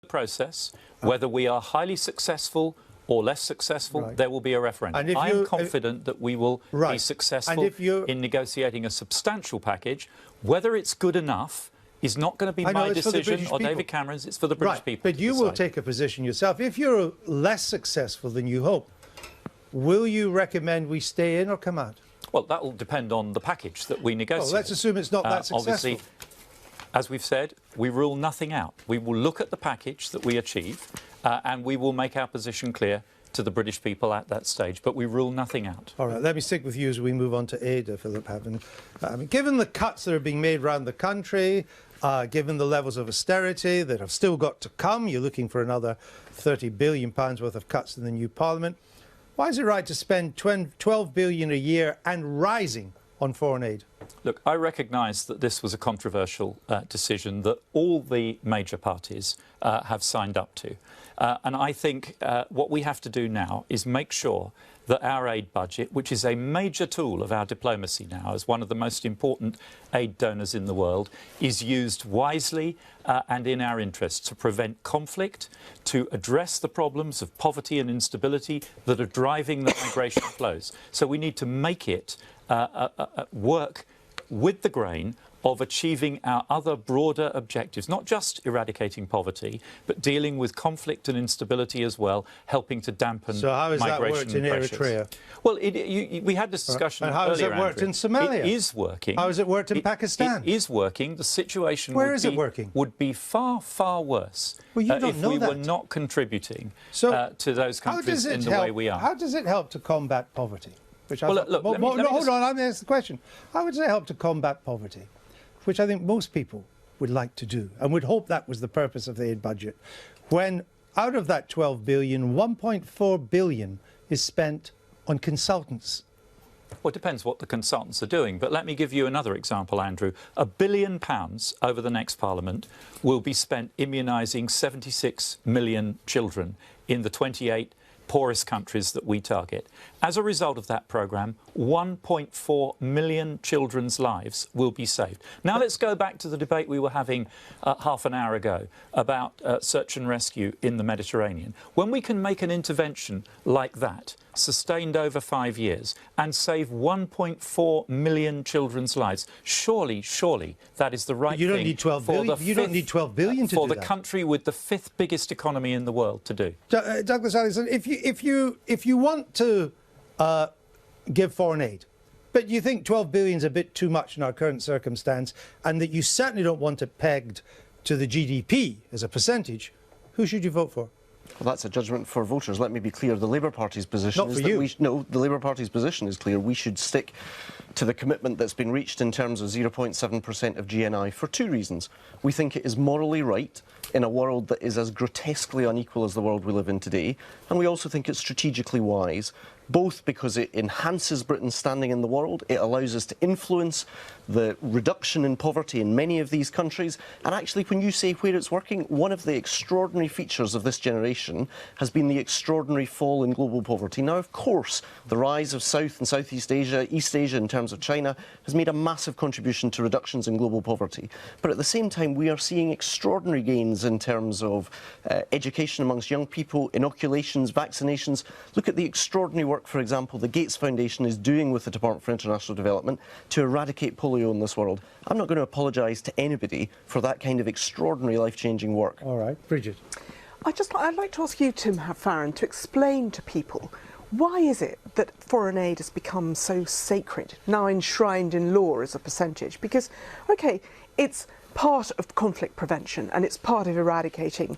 process, whether we are highly successful or less successful, there will be a referendum. I am confident that we will be successful in negotiating a substantial package. Whether it's good enough is not going to be my decision or David Cameron's, it's for the British people. But you will take a position yourself. If you're less successful than you hope, will you recommend we stay in or come out? Well, that will depend on the package that we negotiate. Well, let's assume it's not that successful. Obviously, as we've said, we rule nothing out. We will look at the package that we achieve and we will make our position clear to the British people at that stage, but we rule nothing out. All right, let me stick with you as we move on to aid, Philip Hammond. Given the cuts that are being made around the country, given the levels of austerity that have still got to come, you're looking for another £30 billion worth of cuts in the new Parliament. Why is it right to spend £12 billion a year and rising on foreign aid? Look, I recognise that this was a controversial decision that all the major parties have signed up to. And I think what we have to do now is make sure that our aid budget, which is a major tool of our diplomacy now as one of the most important aid donors in the world, is used wisely and in our interests to prevent conflict, to address the problems of poverty and instability that are driving the migration flows. So we need to make it work with the grain of achieving our other broader objectives, not just eradicating poverty, but dealing with conflict and instability as well, helping to dampen migration. So how has that worked in Eritrea? Well, we had this discussion earlier, and how has it worked in Somalia? It is working. How has it worked in Pakistan? It is working. The situation would be far, far worse if we were not contributing to those countries in the way we are. How does it help to combat poverty? Hold on, I'm asking the question. How would it help to combat poverty? Which I think most people would like to do and would hope that was the purpose of the aid budget, when out of that 12 billion, 1.4 billion is spent on consultants. Well, it depends what the consultants are doing, but let me give you another example, Andrew. £1 billion over the next Parliament will be spent immunising 76 million children in the 28 poorest countries that we target. As a result of that programme, 1.4 million children's lives will be saved. Now let's go back to the debate we were having half an hour ago about search and rescue in the Mediterranean. When we can make an intervention like that, sustained over 5 years, and save 1.4 million children's lives, surely that is the right thing. You don't need 12 billion. You don't need 12 billion to do that. For the country with the 5th biggest economy in the world to do. Douglas Allison, if you want to give foreign aid, but you think 12 billion is a bit too much in our current circumstance, and that you certainly don't want it pegged to the GDP as a percentage, who should you vote for? Well, that's a judgment for voters. Let me be clear. The Labour Party's position is that the Labour Party's position is clear. We should stick to the commitment that's been reached in terms of 0.7% of GNI for two reasons. We think it is morally right in a world that is as grotesquely unequal as the world we live in today, and we also think it's strategically wise, both because it enhances Britain's standing in the world, it allows us to influence the reduction in poverty in many of these countries, and actually when you say where it's working, one of the extraordinary features of this generation has been the extraordinary fall in global poverty. Now, of course, the rise of South and Southeast Asia, East Asia in terms of China, has made a massive contribution to reductions in global poverty. But at the same time, we are seeing extraordinary gains in terms of education amongst young people, inoculations, vaccinations. Look at the extraordinary work, for example, the Gates Foundation is doing with the Department for International Development to eradicate polio in this world. I'm not going to apologise to anybody for that kind of extraordinary life-changing work. All right, Bridget. I'd like to ask you, Tim Farron, to explain to people, why is it that foreign aid has become so sacred, now enshrined in law as a percentage? Because, OK, it's part of conflict prevention and it's part of eradicating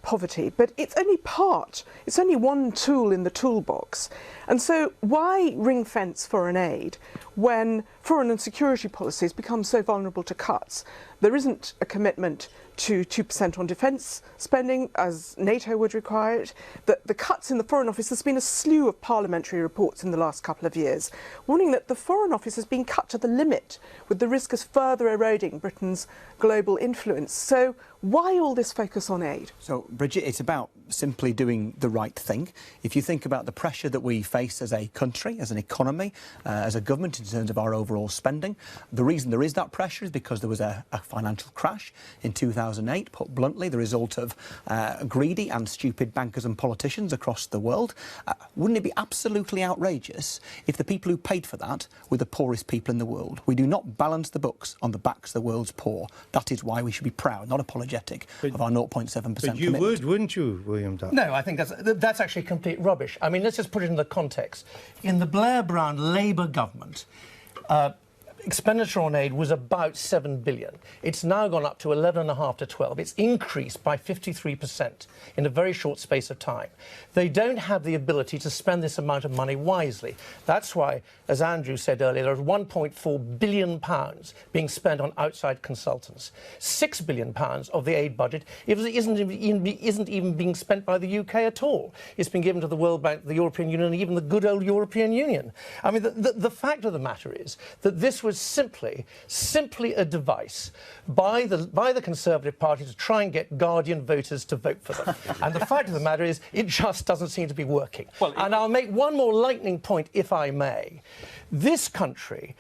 poverty, but it's only one tool in the toolbox. And so why ring fence foreign aid when foreign and security policies become so vulnerable to cuts? There isn't a commitment to 2% on defence spending, as NATO would require it. The cuts in the Foreign Office, there's been a slew of parliamentary reports in the last couple of years warning that the Foreign Office has been cut to the limit, with the risk of further eroding Britain's global influence. So Why all this focus on aid? So, Bridget, it's about simply doing the right thing. If you think about the pressure that we face as a country, as an economy, as a government in terms of our overall spending, the reason there is that pressure is because there was a financial crash in 2008, put bluntly, the result of greedy and stupid bankers and politicians across the world. Wouldn't it be absolutely outrageous if the people who paid for that were the poorest people in the world? We do not balance the books on the backs of the world's poor. That is why we should be proud, not apologetic, of our 0.7% But you would, wouldn't you, William Duff? No, I think that's actually complete rubbish. I mean, let's just put it in the context. In the Blair-Brown Labour government, expenditure on aid was about 7 billion. It's now gone up to 11.5 to 12. It's increased by 53% in a very short space of time. They don't have the ability to spend this amount of money wisely. That's why, as Andrew said earlier, there's £1.4 billion being spent on outside consultants. £6 billion of the aid budget isn't even being spent by the UK at all. It's been given to the World Bank, the European Union, and even the good old European Union. I mean, the fact of the matter is that this was simply a device by the Conservative Party to try and get Guardian voters to vote for them. And the fact of the matter is, it just doesn't seem to be working. Well, and I'll make one more lightning point, if I may. This country,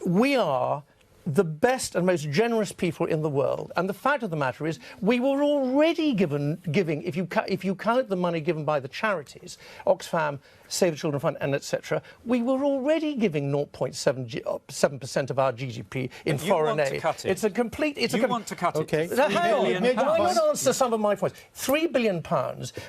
we are the best and most generous people in the world, and the fact of the matter is we were already giving, if you count the money given by the charities, Oxfam, Save the Children Fund, and etc., we were already giving 0.7% of our GDP in foreign aid. It's a complete. You want to cut it? Okay. Hang on. Why not answer some of my points? £3 billion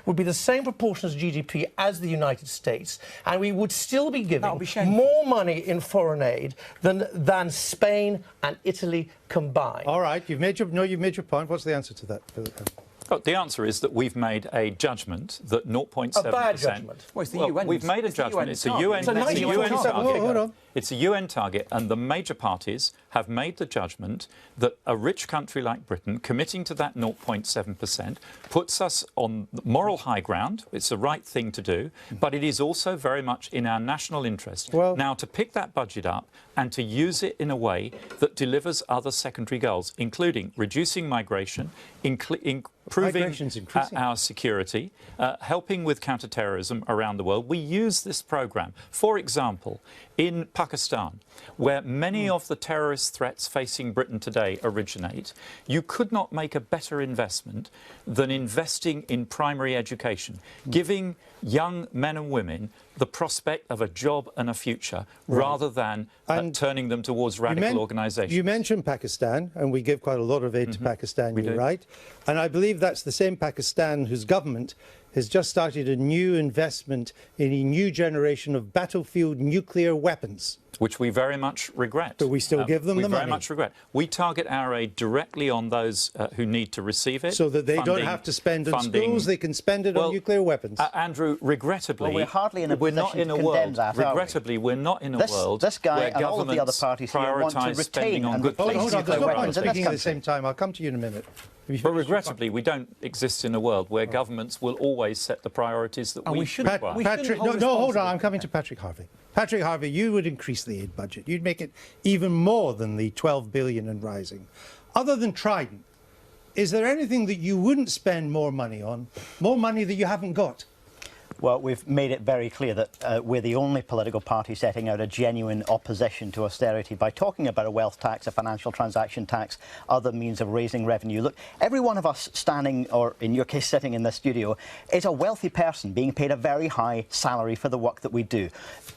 would be the same proportion as GDP as the United States, and we would still be giving more money in foreign aid than Spain and Italy combined. All right, you've made your point. What's the answer to that, Philip? The answer is that we've made a judgment that 0.7%... A bad judgment. Well, it's the UN. We've made a judgment. It's a UN target. Hold on. It's a UN target, and the major parties have made the judgment that a rich country like Britain committing to that 0.7% puts us on the moral high ground. It's the right thing to do, but it is also very much in our national interest. Well, now, to pick that budget up and to use it in a way that delivers other secondary goals, including reducing migration, improving our security, helping with counter-terrorism around the world. We use this programme, for example, in Pakistan, where many of the terrorist threats facing Britain today originate. You could not make a better investment than investing in primary education, giving young men and women the prospect of a job and a future, rather than turning them towards radical organisations. You mentioned Pakistan, and we give quite a lot of aid to Pakistan, you're right. And I believe that's the same Pakistan whose government has just started a new investment in a new generation of battlefield nuclear weapons. Which we very much regret. But we still give them the money. We very much regret. We target our aid directly on those who need to receive it. So that they don't have to spend it on schools, they can spend it on nuclear weapons. Andrew, regrettably... Well, we're hardly in a position to condemn that, regrettably, we're not in a world this guy where and all of the other parties here want to retain and replace hold on, there's no point in speaking at the same time. I'll come to you in a minute. But regrettably, we don't exist in a world where governments will always set the priorities that we should require. Patrick, no, hold on. I'm coming to Patrick Harvie. Patrick Harvie, you would increase the aid budget. You'd make it even more than the 12 billion and rising. Other than Trident, is there anything that you wouldn't spend more money on, more money that you haven't got? Well, we've made it very clear that we're the only political party setting out a genuine opposition to austerity by talking about a wealth tax, a financial transaction tax, other means of raising revenue. Look, every one of us standing, or in your case sitting in the studio, is a wealthy person being paid a very high salary for the work that we do.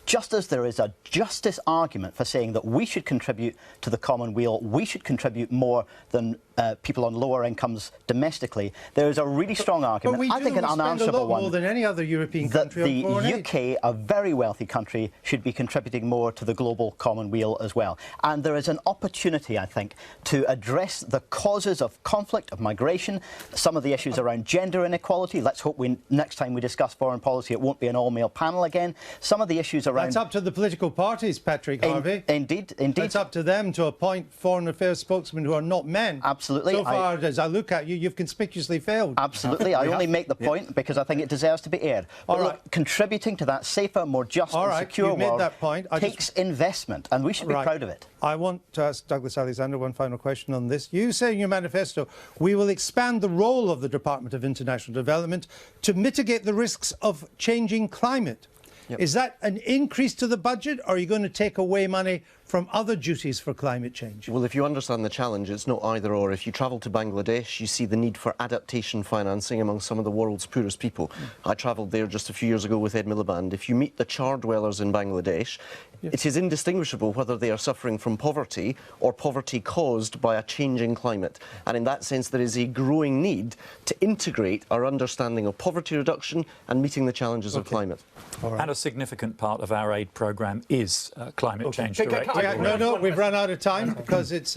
Just as there is a justice argument for saying that we should contribute to the common weal, we should contribute more than people on lower incomes domestically, there is a really strong argument, I think an unanswerable one, more than any other European that country the UK, a very wealthy country, should be contributing more to the global common weal as well. And there is an opportunity, I think, to address the causes of conflict, of migration, some of the issues around gender inequality. Let's hope next time we discuss foreign policy it won't be an all-male panel again. Some of the issues around... That's up to the political parties, Patrick Harvie. Indeed. It's up to them to appoint foreign affairs spokesmen who are not men. Absolutely. Absolutely. So far, as I look at you, you've conspicuously failed. Absolutely. I only make the point because I think it deserves to be aired. But look, contributing to that safer, more just and secure world made that point. takes investment, and we should be proud of it. I want to ask Douglas Alexander one final question on this. You say in your manifesto, we will expand the role of the Department of International Development to mitigate the risks of changing climate. Yep. Is that an increase to the budget, or are you going to take away money from other duties for climate change? Well, if you understand the challenge, it's not either or. If you travel to Bangladesh, you see the need for adaptation financing among some of the world's poorest people. I travelled there just a few years ago with Ed Miliband. If you meet the char dwellers in Bangladesh, it is indistinguishable whether they are suffering from poverty or poverty caused by a changing climate. And in that sense, there is a growing need to integrate our understanding of poverty reduction and meeting the challenges of climate. And a significant part of our aid programme is climate change directed. No, we've run out of time because it's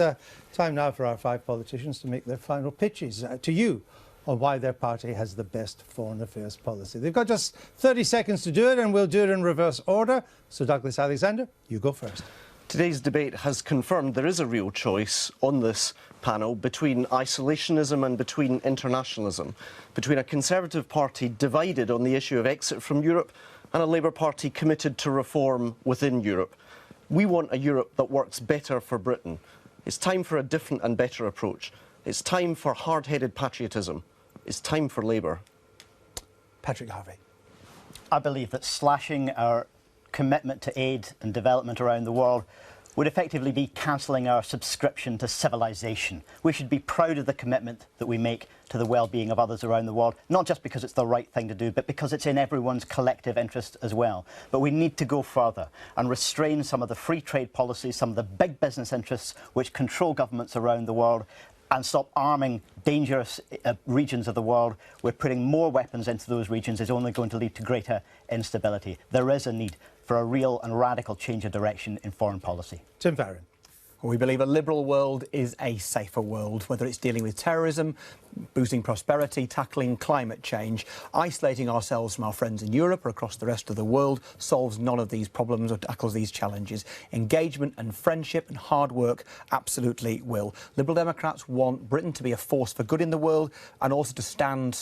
time now for our 5 politicians to make their final pitches to you on why their party has the best foreign affairs policy. They've got just 30 seconds to do it, and we'll do it in reverse order. So, Douglas Alexander, you go first. Today's debate has confirmed there is a real choice on this panel between isolationism and between internationalism, between a Conservative Party divided on the issue of exit from Europe and a Labour Party committed to reform within Europe. We want a Europe that works better for Britain. It's time for a different and better approach. It's time for hard-headed patriotism. It's time for Labour. Patrick Harvie. I believe that slashing our commitment to aid and development around the world would effectively be cancelling our subscription to civilization. We should be proud of the commitment that we make to the well-being of others around the world, not just because it's the right thing to do, but because it's in everyone's collective interest as well. But we need to go further and restrain some of the free trade policies, some of the big business interests which control governments around the world, and stop arming dangerous regions of the world. We're putting more weapons into those regions is only going to lead to greater instability. There is a need for a real and radical change of direction in foreign policy. Tim Farron. We believe a liberal world is a safer world, whether it's dealing with terrorism, boosting prosperity, tackling climate change. Isolating ourselves from our friends in Europe or across the rest of the world solves none of these problems or tackles these challenges. Engagement and friendship and hard work absolutely will. Liberal Democrats want Britain to be a force for good in the world and also to stand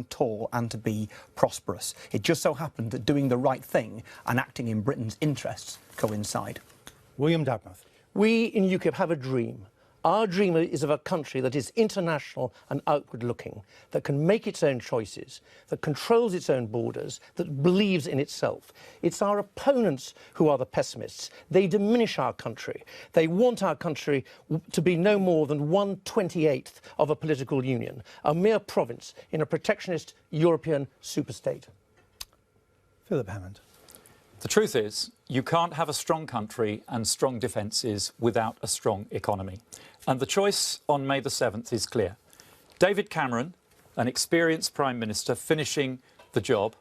tall and to be prosperous. It just so happened that doing the right thing and acting in Britain's interests coincide. William Dartmouth. We in UKIP have a dream. Our dream is of a country that is international and outward-looking, that can make its own choices, that controls its own borders, that believes in itself. It's our opponents who are the pessimists. They diminish our country. They want our country to be no more than 1/28th of a political union, a mere province in a protectionist European superstate. Philip Hammond. The truth is, you can't have a strong country and strong defences without a strong economy. And the choice on May the 7th is clear. David Cameron, an experienced Prime Minister finishing the job,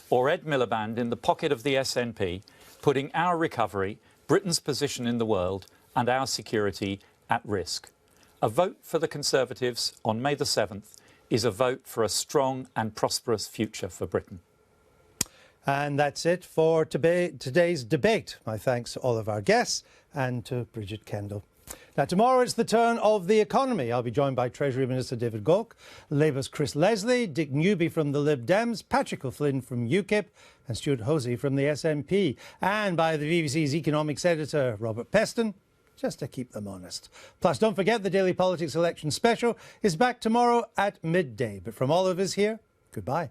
or Ed Miliband in the pocket of the SNP, putting our recovery, Britain's position in the world and our security at risk. A vote for the Conservatives on May the 7th is a vote for a strong and prosperous future for Britain. And that's it for today's debate. My thanks to all of our guests and to Bridget Kendall. Now, tomorrow it's the turn of the economy. I'll be joined by Treasury Minister David Gauke, Labour's Chris Leslie, Dick Newby from the Lib Dems, Patrick O'Flynn from UKIP and Stuart Hosey from the SNP, and by the BBC's economics editor, Robert Peston, just to keep them honest. Plus, don't forget the Daily Politics Election Special is back tomorrow at midday. But from all of us here, goodbye.